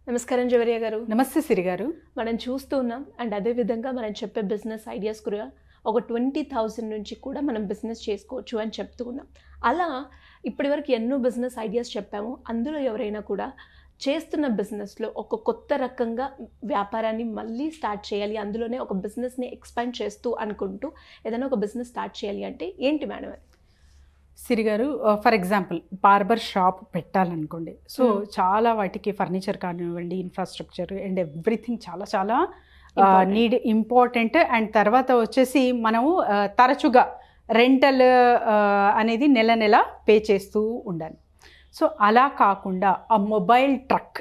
నమస్కారం జవరియా గారు. నమస్తే సిరి గారు. మనం చూస్తూ ఉన్నాం అండ్ అదే విధంగా మనం చెప్పే బిజినెస్ ఐడియాస్ కూడా ఒక 20,000 నుంచి కూడా మనం బిజినెస్ చేసుకోవచ్చు అని చెప్తూ ఉన్నాం. అలా ఇప్పటివరకు ఎన్నో బిజినెస్ ఐడియాస్ చెప్పాము. అందులో ఎవరైనా కూడా చేస్తున్న బిజినెస్లో ఒక కొత్త రకంగా వ్యాపారాన్ని మళ్ళీ స్టార్ట్ చేయాలి, అందులోనే ఒక బిజినెస్ని ఎక్స్పాండ్ చేస్తూ అనుకుంటూ ఏదైనా ఒక బిజినెస్ స్టార్ట్ చేయాలి అంటే ఏంటి మేడం అది? Siri garu, for example barber shop పెట్టాలనుకోండి. సో చాలా వాటికి ఫర్నిచర్ కానివ్వండి, ఇన్ఫ్రాస్ట్రక్చర్ అండ్ ఎవ్రీథింగ్ చాలా చాలా నీడ్ ఇంపార్టెంట్. అండ్ తర్వాత వచ్చేసి మనము తరచుగా రెంటల్ అనేది నెల నెల పే చేస్తూ ఉండాలి. సో అలా కాకుండా ఆ mobile truck,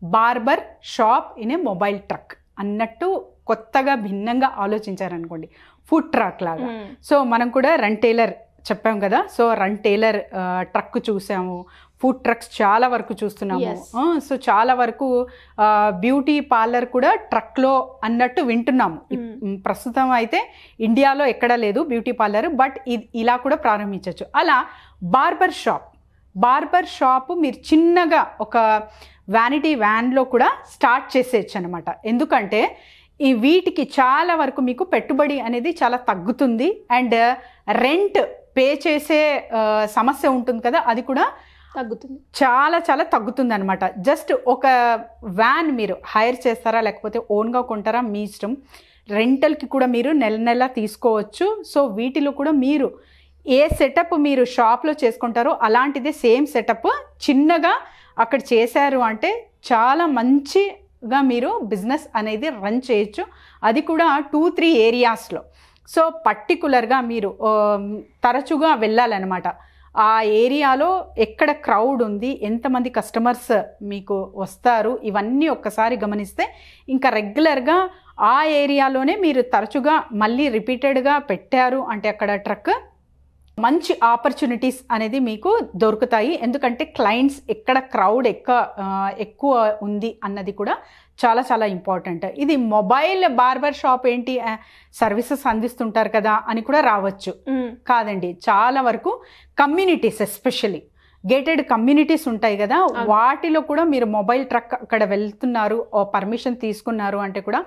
barber shop in a mobile truck అన్నట్టు కొత్తగా భిన్నంగా ఆలోచించారనుకోండి, ఫుడ్ ట్రక్ లాగా. సో మనం కూడా రన్ టైలర్ చెప్పాం కదా, సో రన్ టైలర్ ట్రక్ చూసాము, ఫుడ్ ట్రక్స్ చాలా వరకు చూస్తున్నాము. సో చాలా వరకు బ్యూటీ పార్లర్ కూడా ట్రక్లో అన్నట్టు వింటున్నాము. ప్రస్తుతం అయితే ఇండియాలో ఎక్కడా లేదు బ్యూటీ పార్లర్, బట్ ఇలా కూడా ప్రారంభించవచ్చు. అలా బార్బర్ షాప్ మీరు చిన్నగా ఒక వ్యానిటీ వ్యాన్లో కూడా స్టార్ట్ చేసేయచ్చు అనమాట. ఎందుకంటే వీటికి చాలా వరకు మీకు పెట్టుబడి అనేది చాలా తగ్గుతుంది అండ్ రెంట్ పే చేసే సమస్య ఉంటుంది కదా, అది కూడా తగ్గుతుంది, చాలా చాలా తగ్గుతుంది అనమాట. జస్ట్ ఒక వ్యాన్ మీరు హైర్ చేస్తారా లేకపోతే ఓన్గా కొంటారా మీ ఇష్టం. రెంటల్కి కూడా మీరు నెల నెల తీసుకోవచ్చు. సో వీటిలో కూడా మీరు ఏ సెటప్ మీరు షాప్లో చేసుకుంటారో అలాంటిదే సేమ్ సెటప్ చిన్నగా అక్కడ చేశారు అంటే చాలా మంచిగా మీరు బిజినెస్ అనేది రన్ చేయొచ్చు. అది కూడా 2-3 ఏరియాస్లో. సో పర్టికులర్గా మీరు తరచుగా వెళ్ళాలన్నమాట. ఆ ఏరియాలో ఎక్కడ క్రౌడ్ ఉంది, ఎంతమంది కస్టమర్స్ మీకు వస్తారు, ఇవన్నీ ఒక్కసారి గమనిస్తే ఇంకా రెగ్యులర్గా ఆ ఏరియాలోనే మీరు తరచుగా మళ్ళీ రిపీటెడ్గా పెట్టారు అంటే అక్కడ ట్రక్ మంచి ఆపర్చునిటీస్ అనేది మీకు దొరుకుతాయి. ఎందుకంటే క్లయింట్స్ ఎక్కడ క్రౌడ్ ఎక్కువ ఉంది అన్నది కూడా చాలా చాలా ఇంపార్టెంట్. ఇది మొబైల్ బార్బర్ షాప్ ఏంటి, సర్వీసెస్ అందిస్తుంటారు కదా అని కూడా రావచ్చు. కాదండి, చాలా వరకు కమ్యూనిటీస్, ఎస్పెషల్లీ గేటెడ్ కమ్యూనిటీస్ ఉంటాయి కదా, వాటిలో కూడా మీరు మొబైల్ ట్రక్ అక్కడ వెళ్తున్నారు, పర్మిషన్ తీసుకున్నారు అంటే కూడా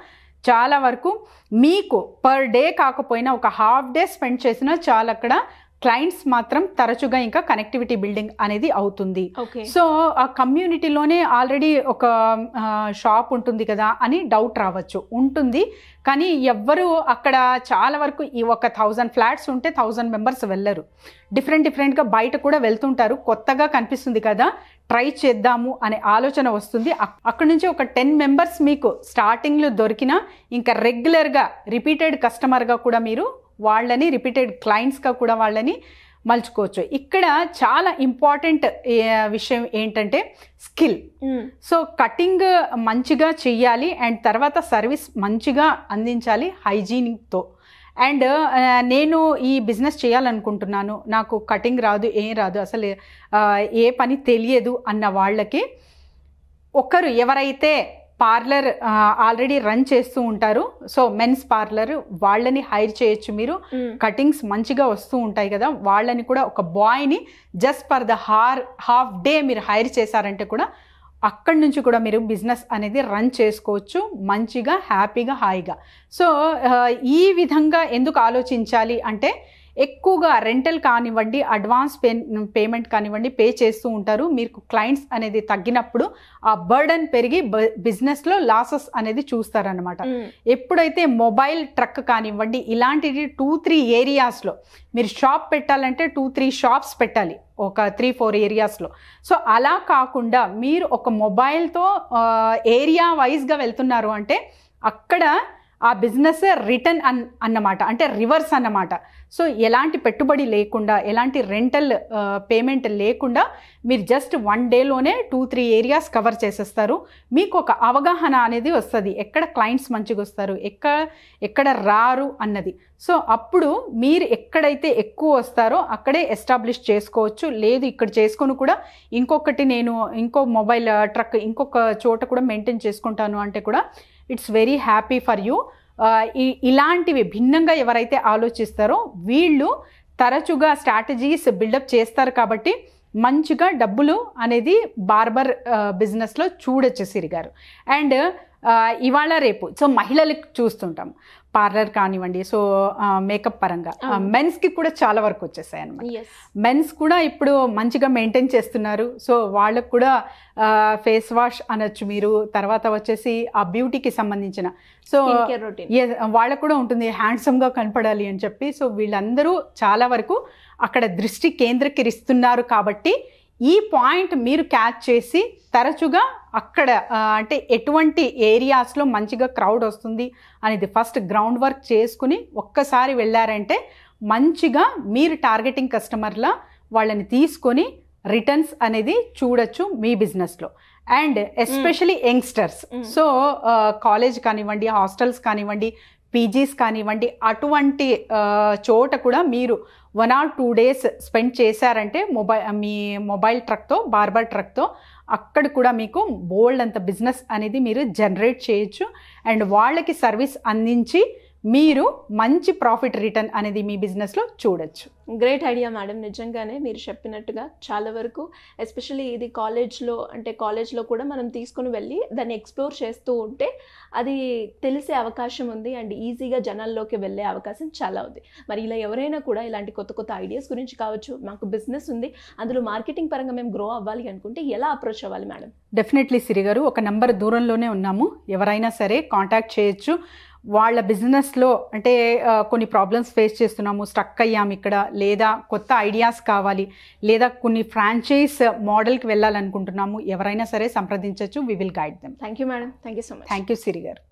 చాలా వరకు మీకు పర్ డే కాకపోయినా ఒక హాఫ్ డే స్పెండ్ చేసినా చాలా అక్కడ క్లయింట్స్ మాత్రం తరచుగా ఇంకా కనెక్టివిటీ బిల్డింగ్ అనేది అవుతుంది. సో ఆ కమ్యూనిటీలోనే ఆల్రెడీ ఒక షాప్ ఉంటుంది కదా అని డౌట్ రావచ్చు, ఉంటుంది. కానీ ఎవ్వరు అక్కడ చాలా వరకు ఈ ఒక 1000 ఫ్లాట్స్ ఉంటే 1000 మెంబర్స్ వెళ్ళరు. డిఫరెంట్గా బయట కూడా వెళ్తుంటారు. కొత్తగా కనిపిస్తుంది కదా, ట్రై చేద్దాము అనే ఆలోచన వస్తుంది. అక్కడ నుంచి ఒక 10 మెంబర్స్ మీకు స్టార్టింగ్లో దొరికినా ఇంకా రెగ్యులర్గా రిపీటెడ్ కస్టమర్గా కూడా మీరు వాళ్ళని, రిపీటెడ్ క్లయింట్స్గా కూడా వాళ్ళని మలుచుకోవచ్చు. ఇక్కడ చాలా ఇంపార్టెంట్ విషయం ఏంటంటే స్కిల్. సో కటింగ్ మంచిగా చెయ్యాలి అండ్ తర్వాత సర్వీస్ మంచిగా అందించాలి హైజీనిక్తో. అండ్ నేను ఈ బిజినెస్ చేయాలనుకుంటున్నాను, నాకు కటింగ్ రాదు, ఏం రాదు, అసలు ఏ పని తెలియదు అన్న వాళ్ళకి ఒకరు ఎవరైతే పార్లర్ ఆల్రెడీ రన్ చేస్తూ ఉంటారు, సో మెన్స్ పార్లర్, వాళ్ళని హైర్ చేయొచ్చు మీరు. కటింగ్స్ మంచిగా వస్తూ ఉంటాయి కదా, వాళ్ళని కూడా ఒక బాయ్ని just for the half day మీరు హైర్ చేశారంటే కూడా అక్కడి నుంచి కూడా మీరు బిజినెస్ అనేది రన్ చేసుకోవచ్చు మంచిగా, హ్యాపీగా, హాయిగా. సో ఈ విధంగా ఎందుకు ఆలోచించాలి అంటే ఎక్కువగా రెంటల్ కానివ్వండి, అడ్వాన్స్ పేమెంట్ కానివ్వండి పే చేస్తూ ఉంటారు. మీకు క్లయింట్స్ అనేది తగ్గినప్పుడు ఆ బర్డన్ పెరిగి బిజినెస్లో లాసెస్ అనేది చూస్తారనమాట. ఎప్పుడైతే మొబైల్ ట్రక్ కానివ్వండి ఇలాంటివి 2-3 ఏరియాస్లో మీరు షాప్ పెట్టాలంటే 2-3 షాప్స్ పెట్టాలి ఒక 3-4 ఏరియాస్లో. సో అలా కాకుండా మీరు ఒక మొబైల్తో ఏరియా వైజ్గా వెళ్తున్నారు అంటే అక్కడ ఆ బిజినెస్ రిటర్న్ అన్నమాట, అంటే రివర్స్ అన్నమాట. సో ఎలాంటి పెట్టుబడి లేకుండా, ఎలాంటి రెంటల్ పేమెంట్ లేకుండా మీరు జస్ట్ 1 డేలోనే 2-3 ఏరియాస్ కవర్ చేసేస్తారు. మీకు ఒక అవగాహన అనేది వస్తుంది, ఎక్కడ క్లయింట్స్ మంచిగా వస్తారు, ఎక్కడ రారు అన్నది. సో అప్పుడు మీరు ఎక్కడైతే ఎక్కువ వస్తారో అక్కడే ఎస్టాబ్లిష్ చేసుకోవచ్చు. లేదు ఇక్కడ చేసుకొని కూడా ఇంకో మొబైల్ ట్రక్ ఇంకొక చోట కూడా మెయింటైన్ చేసుకుంటాను అంటే కూడా it's very happy for you. ఇలాంటివి భిన్నంగా ఎవరైతే ఆలోచిస్తారో వీళ్ళు తరచుగా స్ట్రాటజీస్ బిల్డప్ చేస్తారు కాబట్టి మంచిగా డబ్బులు అనేది బార్బర్ బిజినెస్లో చూడొచ్చు సిరి గారు. అండ్ ఇవాళ రేపు సో మహిళలకు చూస్తుంటాం పార్లర్ కానివ్వండి, సో మేకప్ పరంగా మెన్స్కి కూడా చాలా వరకు వచ్చేసాయి అన్నమాట. మెన్స్ కూడా ఇప్పుడు మంచిగా మెయింటైన్ చేస్తున్నారు. సో వాళ్ళకు కూడా ఫేస్ వాష్ అనొచ్చు మీరు, తర్వాత వచ్చేసి ఆ బ్యూటీకి సంబంధించిన సో వాళ్ళకు కూడా ఉంటుంది హ్యాండ్సమ్గా కనపడాలి అని చెప్పి. సో వీళ్ళందరూ చాలా వరకు అక్కడ దృష్టి కేంద్రీకరిస్తున్నారు. కాబట్టి ఈ పాయింట్ మీరు క్యాచ్ చేసి తరచుగా అక్కడ అంటే ఎటువంటి ఏరియాస్లో మంచిగా క్రౌడ్ వస్తుంది అనేది ఫస్ట్ గ్రౌండ్ వర్క్ చేసుకుని ఒక్కసారి వెళ్ళారంటే మంచిగా మీరు టార్గెటింగ్ కస్టమర్ల వాళ్ళని తీసుకొని రిటర్న్స్ అనేది చూడొచ్చు మీ బిజినెస్లో. And especially youngsters, so college కానివ్వండి, హాస్టల్స్ కానివ్వండి, పీజీస్ కానివ్వండి, అటువంటి చోట కూడా మీరు 1 or 2 days స్పెండ్ చేశారంటే మీ మొబైల్ ట్రక్తో, బార్బర్ ట్రక్తో అక్కడ కూడా మీకు బోల్డ్ అంత బిజినెస్ అనేది మీరు జనరేట్ చేయొచ్చు. అండ్ వాళ్ళకి సర్వీస్ అందించి మీరు మంచి ప్రాఫిట్ రిటర్న్ అనేది మీ బిజినెస్లో చూడొచ్చు. Great idea madam. నిజంగానే మీరు చెప్పినట్టుగా చాలా వరకు ఎస్పెషల్లీ ఇది కాలేజ్లో కూడా మనం తీసుకుని వెళ్ళి దాన్ని ఎక్స్ప్లోర్ చేస్తూ ఉంటే అది తెలిసే అవకాశం ఉంది అండ్ ఈజీగా జనాల్లోకి వెళ్ళే అవకాశం చాలా ఉంది. మరి ఇలా ఎవరైనా కూడా ఇలాంటి కొత్త కొత్త ఐడియాస్ గురించి కావచ్చు, మాకు బిజినెస్ ఉంది అందులో మార్కెటింగ్ పరంగా మేము గ్రో అవ్వాలి అనుకుంటే ఎలా అప్రోచ్ అవ్వాలి మేడం? డెఫినెట్లీ సిరి గారు, ఒక నెంబర్ దూరంలోనే ఉన్నాము, ఎవరైనా సరే కాంటాక్ట్ చేయొచ్చు. వాళ్ళ బిజినెస్లో అంటే కొన్ని ప్రాబ్లమ్స్ ఫేస్ చేస్తున్నాము, స్టక్ అయ్యాము ఇక్కడ, లేదా కొత్త ఐడియాస్ కావాలి, లేదా కొన్ని ఫ్రాంచైజ్ మోడల్కి వెళ్ళాలనుకుంటున్నాము, ఎవరైనా సరే సంప్రదించవచ్చు. We will guide them. Thank you madam. Thank you so much. Thank you Siri గారు.